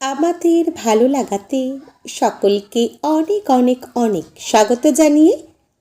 আমাদের ভালো লাগাতে সকলকে অনেক অনেক অনেক স্বাগত জানিয়ে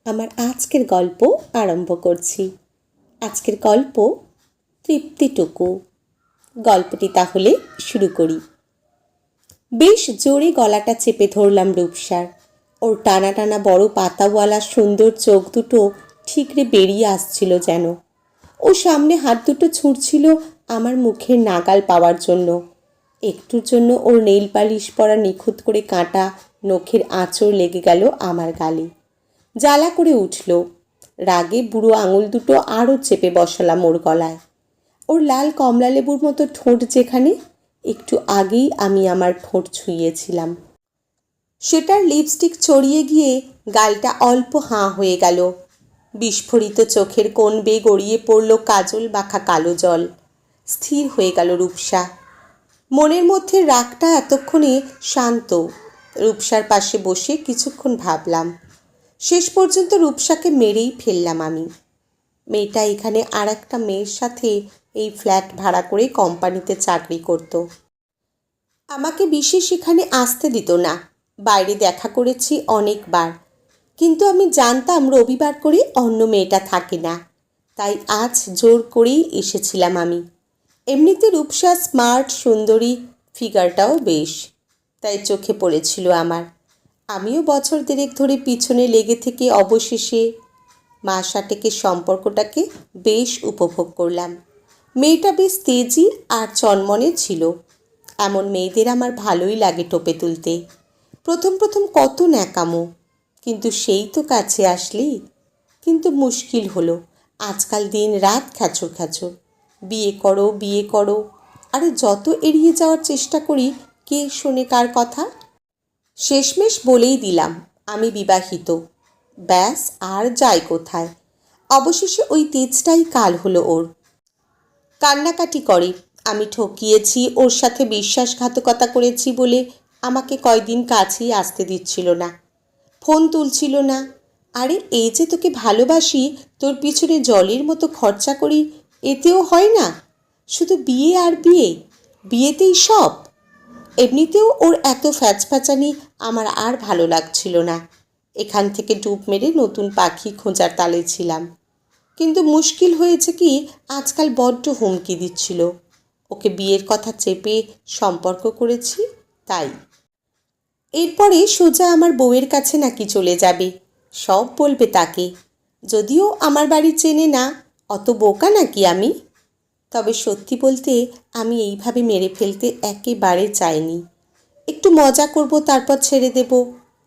আমার আজকের গল্প আরম্ভ করছি। আজকের গল্প তৃপ্তিটুকু। গল্পটি তাহলে শুরু করি। বেশ জোরে গলাটা চেপে ধরলাম রূপসার। ওর টানা টানা বড় পাতাওয়ালা সুন্দর চোখ দুটো ঠিকরে বেরিয়ে আসছিল যেন। ও সামনে হাত দুটো ছুঁড়ছিল আমার মুখের নাগাল পাওয়ার জন্য। একটুর জন্য ওর নেইল পালিশ পরা নিখুঁত করে কাটা নখের আঁচড় লেগে গেল আমার গালে। জ্বালা করে উঠল। রাগে বুড়ো আঙুল দুটো আরও চেপে বসালাম ওর গলায়। ওর লাল কমলা লেবুর মতো ঠোঁট যেখানে, একটু আগেই আমি আমার ঠোঁট ছুঁয়েছিলাম, সেটার লিপস্টিক চড়িয়ে গিয়ে গালটা অল্প হাঁ হয়ে গেল। বিস্ফোরিত চোখের কোণ বেয়ে গড়িয়ে পড়ল কাজল মাখা কালো জল। স্থির হয়ে গেল রূপসা। মনের মধ্যে রাগটা এতক্ষণে শান্ত। রূপসার পাশে বসে কিছুক্ষণ ভাবলাম। শেষ পর্যন্ত রূপসাকে মেরেই ফেললাম আমি। মেয়েটা এখানে আর একটা মেয়ের সাথে এই ফ্ল্যাট ভাড়া করে কোম্পানিতে চাকরি করত। আমাকে বিশেষ এখানে আসতে দিত না। বাইরে দেখা করেছি অনেকবার, কিন্তু আমি জানতাম রবিবার করে অন্য মেয়েটা থাকে না, তাই আজ জোর করেই এসেছিলাম আমি। এমনিতে রূপসা স্মার্ট, সুন্দরী, ফিগারটাও বেশ, তাই চোখে পড়েছিল আমার। আমিও বছর দেড়েক ধরে পিছনে লেগে থেকে অবশেষে মাস আটেকের সম্পর্কটাকে বেশ উপভোগ করলাম। মেয়েটা বেশ তেজি আর চনমনে ছিল। এমন মেয়েদের আমার ভালোই লাগে টোপে তুলতে। প্রথম প্রথম কত ন্যাকামো, কিন্তু সেই তো কাছে আসলি। কিন্তু মুশকিল হলো, আজকাল দিন রাত খ্যাচর খ্যাচর, বিয়ে করো বিয়ে করো। আরে যত এড়িয়ে যাওয়ার চেষ্টা করি, কে শোনে কার কথা। শেষমেশ বলেই দিলাম আমি বিবাহিত। ব্যাস, আর যাই কোথায়। অবশেষে ওই তেজটাই কাল হলো ওর। কান্নাকাটি করে আমি ঠকিয়েছি, ওর সাথে বিশ্বাসঘাতকতা করেছি বলে আমাকে কয়দিন কাছেই আসতে দিচ্ছিল না, ফোন তুলছিল না। আরে এই যে তোকে ভালোবাসি, তোর পিছনে জলের মতো খরচা করি, এতেও হয় না? শুধু বিয়ে আর বিয়ে, বিয়েতেই সব। এমনিতেও ওর এত ফ্যাচফ্যাচানি আমার আর ভালো লাগছিল না। এখান থেকে ডুব মেরে নতুন পাখি খোঁজার তালে ছিলাম। কিন্তু মুশকিল হয়েছে কি, আজকাল বড্ড হুমকি দিচ্ছিল। ওকে বিয়ের কথা চেপে সম্পর্ক করেছি তাই। এরপরে সোজা আমার বউয়ের কাছে নাকি চলে যাবে, সব বলবে তাকে। যদিও আমার বাড়ি চেনে না, অত বোকা নাকি আমি। তবে সত্যি বলতে আমি এইভাবে মেরে ফেলতে একেবারে চাইনি। একটু মজা করব, তারপর ছেড়ে দেব,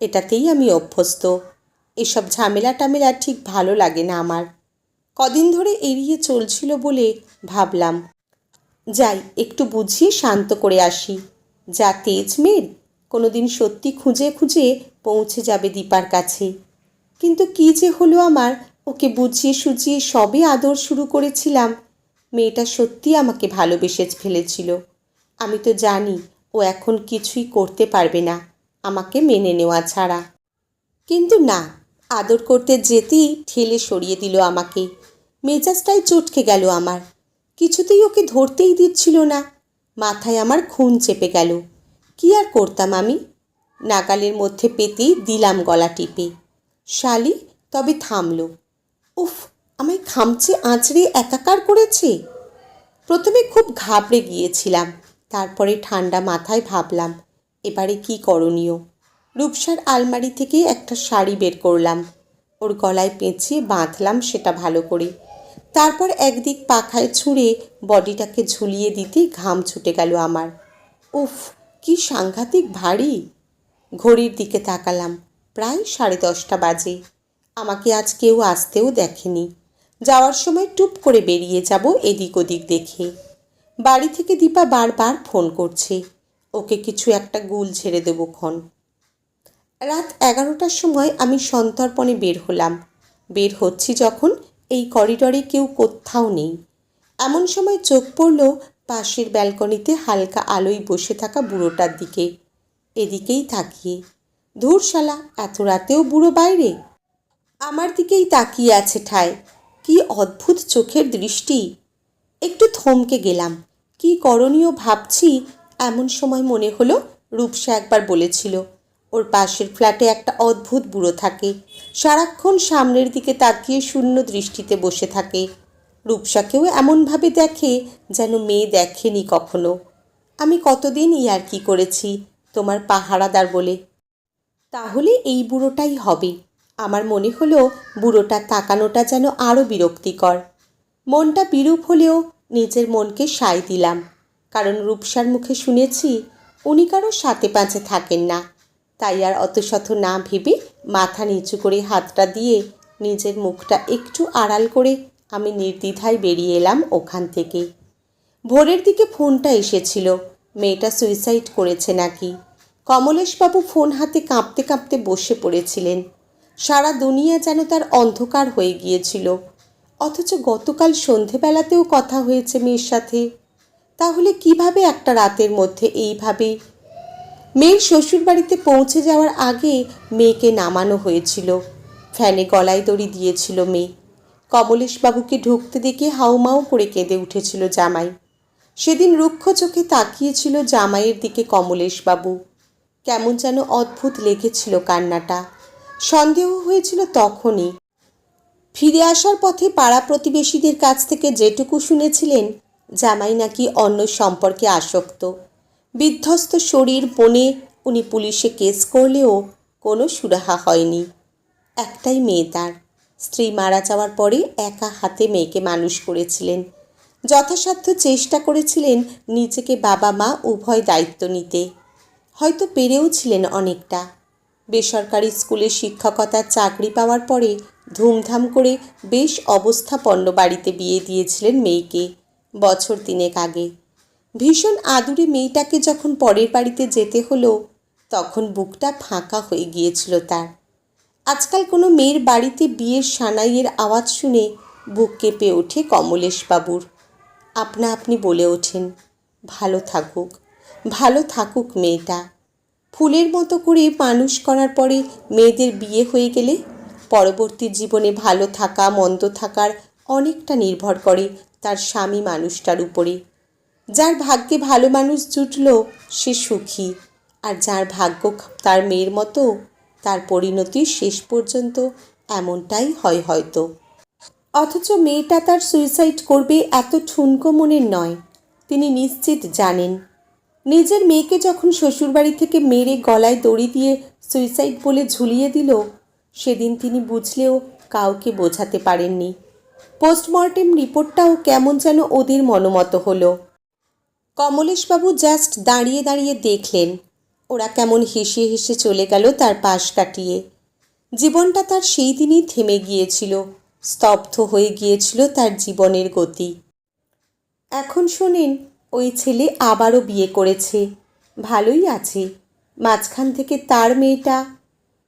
এটাতেই আমি অভ্যস্ত। এসব ঝামেলা টামেলা ঠিক ভালো লাগে না আমার। কদিন ধরে এড়িয়ে চলছিল বলে ভাবলাম যাই একটু বুঝিয়ে শান্ত করে আসি। যা তেজ মেয়ের, কোনো দিন সত্যি খুঁজে খুঁজে পৌঁছে যাবে দীপার কাছে। কিন্তু কী যে হলো আমার, ওকে বুঝিয়ে সুঝিয়ে সবে আদর শুরু করেছিলাম। মেয়েটা সত্যি আমাকে ভালোবেসে ফেলেছিল। আমি তো জানি ও এখন কিছুই করতে পারবে না আমাকে মেনে নেওয়া ছাড়া। কিন্তু না, আদর করতে যেতেই ঠেলে সরিয়ে দিল আমাকে। মেজাজটাই চটকে গেল আমার। কিছুতেই ওকে ধরতেই দিচ্ছিল না। মাথায় আমার খুন চেপে গেল। কি আর করতাম আমি? নাগালের মধ্যে পেতেই দিলাম গলা টিপে। শালি, তবে থামল। উফ, আমায় খামচে আঁচড়ে একাকার করেছে। প্রথমে খুব ঘাবড়ে গিয়েছিলাম, তারপরে ঠান্ডা মাথায় ভাবলাম এবারে কি করণীয়। রূপসার আলমারি থেকে একটা শাড়ি বের করলাম, ওর গলায় পেঁচিয়ে বাঁধলাম সেটা ভালো করে। তারপর একদিক পাখায় ছুঁড়ে বডিটাকে ঝুলিয়ে দিতে ঘাম ছুটে গেল আমার। উফ, কি সাংঘাতিক ভারী। ঘড়ির দিকে তাকালাম, প্রায় 10:30 বাজে। আমাকে আজ কেউ আসতেও দেখেনি। যাওয়ার সময় টুপ করে বেরিয়ে যাব এদিক ওদিক দেখে। বাড়ি থেকে দীপা বারবার ফোন করছে, ওকে কিছু একটা গুল ঝেড়ে দেবো ক্ষণ। রাত 11টার সময় আমি সন্তর্পণে বের হলাম। বের হচ্ছি যখন, এই করিডরে কেউ কোথাও নেই। এমন সময় চোখ পড়ল পাশের ব্যালকনিতে হালকা আলোয় বসে থাকা বুড়োটার দিকে। এদিকেই তাকিয়ে, ধুর শালা, এত রাতেও বুড়ো বাইরে। আমার দিকেই তাকিয়ে আছে ঠায়। কি অদ্ভুত চোখের দৃষ্টি। একটু থমকে গেলাম। কি করণীয় ভাবছি, এমন সময় মনে হলো রূপসা একবার বলেছিল ওর পাশের ফ্ল্যাটে একটা অদ্ভুত বুড়ো থাকে, সারাক্ষণ সামনের দিকে তাকিয়ে শূন্য দৃষ্টিতে বসে থাকে। রূপসাকেও এমনভাবে দেখে যেন মেয়ে দেখেনি কখনো। আমি কতদিন ইয়ার্কি করেছি তোমার পাহারাদার বলে। তাহলে এই বুড়োটাই হবে। আমার মনে হলো বুড়োটার তাকানোটা যেন আরও বিরক্তিকর। মনটা বিরূপ হলেও নিজের মনকে সায় দিলাম, কারণ রূপসার মুখে শুনেছি উনি কারো সাথে পাঁচে থাকেন না। তাই আর অত শত না ভেবে মাথা নিচু করে হাতটা দিয়ে নিজের মুখটা একটু আড়াল করে আমি নির্দ্বিধায় বেরিয়ে এলাম ওখান থেকে। ভোরের দিকে ফোনটা এসেছিল, মেয়েটা সুইসাইড করেছে নাকি। কমলেশবাবু ফোন হাতে কাঁপতে কাঁপতে বসে পড়েছিলেন। সারা দুনিয়া যেন তার অন্ধকার হয়ে গিয়েছিল। অথচ গতকাল সন্ধেবেলাতেও কথা হয়েছে মেয়ের সাথে। তাহলে কিভাবে একটা রাতের মধ্যে এইভাবে? মেয়ের শ্বশুরবাড়িতে পৌঁছে যাওয়ার আগে মেয়েকে নামানো হয়েছিল, ফ্যানে গলায় দড়ি দিয়েছিল মেয়ে। কমলেশবাবুকে ঢুকতে দেখে হাউমাউ করে কেঁদে উঠেছিল জামাই। সেদিন রুক্ষ চোখে তাকিয়েছিল জামাইয়ের দিকে কমলেশবাবু। কেমন যেন অদ্ভুত লেগেছিল কান্নাটা। সন্দেহ হয়েছিল তখনই। ফিরে আসার পথে পাড়া প্রতিবেশীদের কাছ থেকে যেটুকু শুনেছিলেন, জামাই নাকি অন্য সম্পর্কে আসক্ত। বিধ্বস্ত শরীর বনে উনি পুলিশে কেস করলেও কোনো সুরাহা হয়নি। একটাই মেয়ে তার। স্ত্রী মারা যাওয়ার পরে একা হাতে মেয়েকে মানুষ করেছিলেন। যথাসাধ্য চেষ্টা করেছিলেন নিজেকে বাবা মা উভয় দায়িত্ব নিতে। হয়তো পেরেও ছিলেন অনেকটা। বেসরকারি স্কুলে শিক্ষকতার চাকরি পাওয়ার পরে ধুমধাম করে বেশ অবস্থাপন্ন বাড়িতে বিয়ে দিয়েছিলেন মেয়েকে বছর 3 আগে। ভীষণ আদুরে মেয়েটাকে যখন পরের বাড়িতে যেতে হলো, তখন বুকটা ফাঁকা হয়ে গিয়েছিল তার। আজকাল কোনো মেয়ের বাড়িতে বিয়ের সানাইয়ের আওয়াজ শুনে বুক কেঁপে ওঠে কমলেশবাবুর। আপনা আপনি বলে ওঠেন, ভালো থাকুক, ভালো থাকুক মেয়েটা। ফুলের মতো করে মানুষ করার পরে মেয়েদের বিয়ে হয়ে গেলে পরবর্তী জীবনে ভালো থাকা মন্দ থাকার অনেকটা নির্ভর করে তার স্বামী মানুষটার উপরে। যার ভাগ্যে ভালো মানুষ জুটল সে সুখী, আর যার ভাগ্য তার মেয়ের মতো তার পরিণতি শেষ পর্যন্ত এমনটাই হয় হয়তো। অথচ মেয়েটা তার সুইসাইড করবে এত ঠুনকো মনের নয়। তিনি নিশ্চিত জানেন, নিজের মেয়েকে যখন শ্বশুরবাড়ি থেকে মেরে গলায় দড়ি দিয়ে সুইসাইড বলে ঝুলিয়ে দিল, সেদিন তিনি বুঝলেও কাউকে বোঝাতে পারেননি। পোস্টমর্টেম রিপোর্টটাও কেমন যেন ওদের মনোমতো হলো। কমলেশবাবু জাস্ট দাঁড়িয়ে দাঁড়িয়ে দেখলেন। ওরা কেমন হেসে হেসে চলে গেল তার পাশ কাটিয়ে। জীবনটা তার সেই দিনই থেমে গিয়েছিল, স্তব্ধ হয়ে গিয়েছিল তার জীবনের গতি। এখন শোনেন, ওই ছেলে আবারও বিয়ে করেছে, ভালোই আছে। মাঝখান থেকে তার মেয়েটা,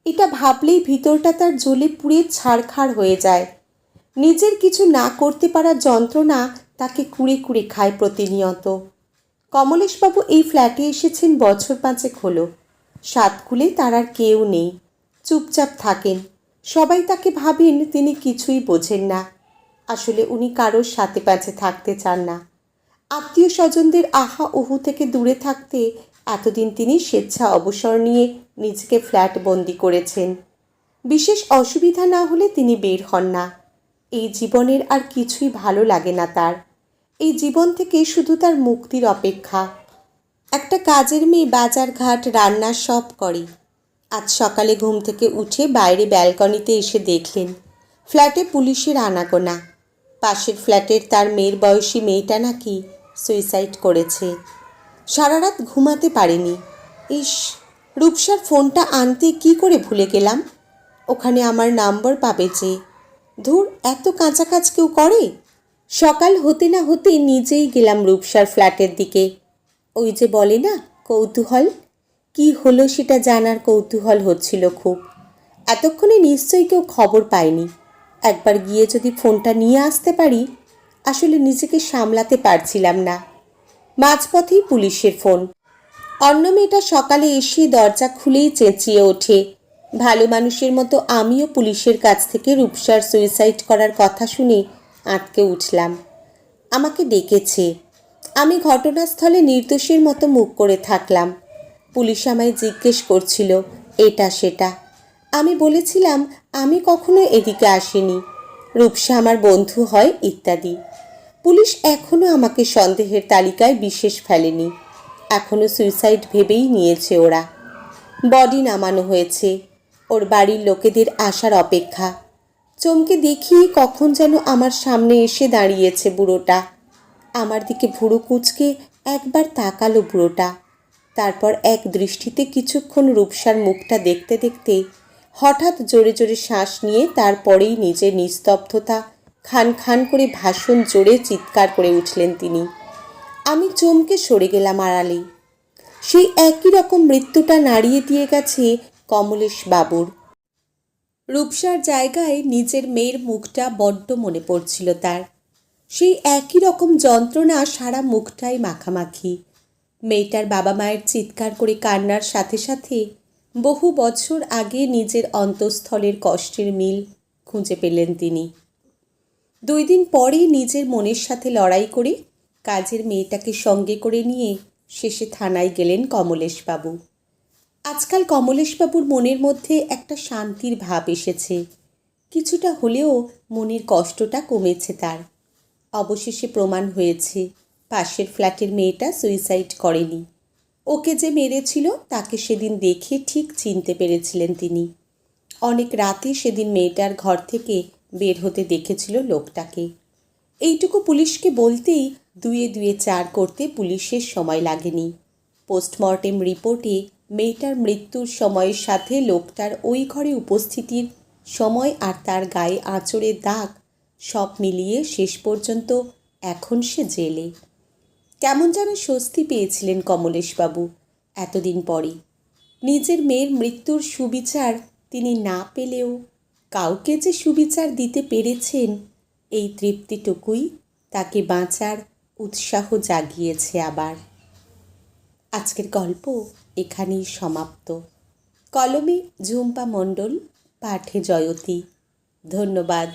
এটা ভাবলেই ভিতরটা তার জ্বলে পুড়ে ছারখার হয়ে যায়। নিজের কিছু না করতে পারা যন্ত্রণা তাকে কুড়ে কুড়ে খায় প্রতিনিয়ত। কমলেশবাবু এই ফ্ল্যাটে এসেছেন বছর 5 হলো। সাতকুলে তার আর কেউ নেই, চুপচাপ থাকেন। সবাই তাকে ভাবেন তিনি কিছুই বোঝেন না। আসলে উনি কারোর সাথে পাঁচে থাকতে চান না। আত্মীয় স্বজনদের আহা ওহু থেকে দূরে থাকতে এতদিন তিনি স্বেচ্ছা অবসর নিয়ে নিজেকে ফ্ল্যাট বন্দি করেছেন। বিশেষ অসুবিধা না হলে তিনি বের হন না। এই জীবনের আর কিছুই ভালো লাগে না তার। এই জীবন থেকে শুধু তার মুক্তির অপেক্ষা। একটা কাজের মেয়ে বাজার ঘাট রান্না সব করে। আজ সকালে ঘুম থেকে উঠে বাইরে ব্যালকনিতে এসে দেখলেন ফ্ল্যাটে পুলিশের আনাগোনা। পাশের ফ্ল্যাটের তার মেয়ের বয়সী মেয়েটা নাকি সুইসাইড করেছে। সারা রাত ঘুমাতে পারেনি। ইস, রূপসার ফোনটা আনতে কি করে ভুলে গেলাম। ওখানে আমার নাম্বার পাবে যে। ধুর, এত কাঁচা কাজ কেউ করে? সকাল হতে না হতে নিজেই গেলাম রূপসার ফ্ল্যাটের দিকে। ওই যে বলে না কৌতূহল, কি হলো সেটা জানার কৌতূহল হচ্ছিল খুব। এতক্ষণে নিশ্চয়ই কেউ খবর পায়নি। একবার গিয়ে যদি ফোনটা নিয়ে আসতে পারি। আসলে নিজেকে সামলাতে পারছিলাম না। মাঝপথেই পুলিশের ফোন। অন্য মেয়েটা সকালে এসে দরজা খুলেই চেঁচিয়ে ওঠে। ভালো মানুষের মতো আমিও পুলিশের কাছ থেকে রূপসার সুইসাইড করার কথা শুনে আঁতকে উঠলাম। আমাকে ডেকেছে। আমি ঘটনাস্থলে নির্দোষের মতো মুখ করে থাকলাম। পুলিশ আমায় জিজ্ঞেস করছিল এটা সেটা। আমি বলেছিলাম আমি কখনো এদিকে আসিনি, রূপসা আমার বন্ধু হয় ইত্যাদি। পুলিশ এখনও আমাকে সন্দেহের তালিকায় বিশেষ ফেলেনি, এখনও সুইসাইড ভেবেই নিয়েছে ওরা। বডি নামানো হয়েছে, ওর বাড়ির লোকেদের আসার অপেক্ষা। চমকে দেখি কখন যেন আমার সামনে এসে দাঁড়িয়েছে বুড়োটা। আমার দিকে ভুরু কুঁচকে একবার তাকালো বুড়োটা, তারপর এক দৃষ্টিতে কিছুক্ষণ রূপসার মুখটা দেখতে দেখতে হঠাৎ জোরে জোরে শ্বাস নিয়ে তারপরেই নিজের নিস্তব্ধতা খান খান করে ভাষণ জোরে চিৎকার করে উঠলেন তিনি। আমি চমকে সরে গেলাম আড়ালে। সেই একই রকম মৃত্যুটা নাড়িয়ে দিয়ে গেছে কমলেশ বাবুর। রূপসার জায়গায় নিজের মেয়ের মুখটা বড্ড মনে পড়ছিল তার। সেই একই রকম যন্ত্রণা সারা মুখটাই মাখামাখি। মেয়েটার বাবা মায়ের চিৎকার করে কান্নার সাথে সাথে বহু বছর আগে নিজের অন্তঃস্থলের কষ্টের মিল খুঁজে পেলেন তিনি। 2 দিন পরেই নিজের মনের সাথে লড়াই করে কাজের মেয়েটাকে সঙ্গে করে নিয়ে শেষে থানায় গেলেন কমলেশবাবু। আজকাল কমলেশবাবুর মনের মধ্যে একটা শান্তির ভাব এসেছে, কিছুটা হলেও মনের কষ্টটা কমেছে তার। অবশেষে প্রমাণ হয়েছে পাশের ফ্ল্যাটের মেয়েটা সুইসাইড করেনি। ওকে যে মেরেছিল তাকে সেদিন দেখে ঠিক চিনতে পেরেছিলেন তিনি। অনেক রাতে সেদিন মেয়েটার ঘর থেকে বের হতে দেখেছিল লোকটাকে। এইটুকু পুলিশকে বলতেই 2 2 4 করতে পুলিশের সময় লাগেনি। পোস্টমর্টেম রিপোর্টে মেয়েটার মৃত্যুর সময়ের সাথে লোকটার ওই ঘরে উপস্থিতির সময় আর তার গায়ে আঁচড়ের দাগ সব মিলিয়ে শেষ পর্যন্ত এখন সে জেলে। কেমন যেন স্বস্তি পেয়েছিলেন কমলেশবাবু এতদিন পরে। নিজের মেয়ের মৃত্যুর সুবিচার তিনি না পেলেও কাউকে যে সুবিচার দিতে পেরেছেন, এই তৃপ্তিটুকুই তাকে বাঁচার উৎসাহ জাগিয়েছে আবার। আজকের গল্প এখানেই সমাপ্ত। কলমে ঝুম্পা মণ্ডল, পাঠে জয়তী। ধন্যবাদ।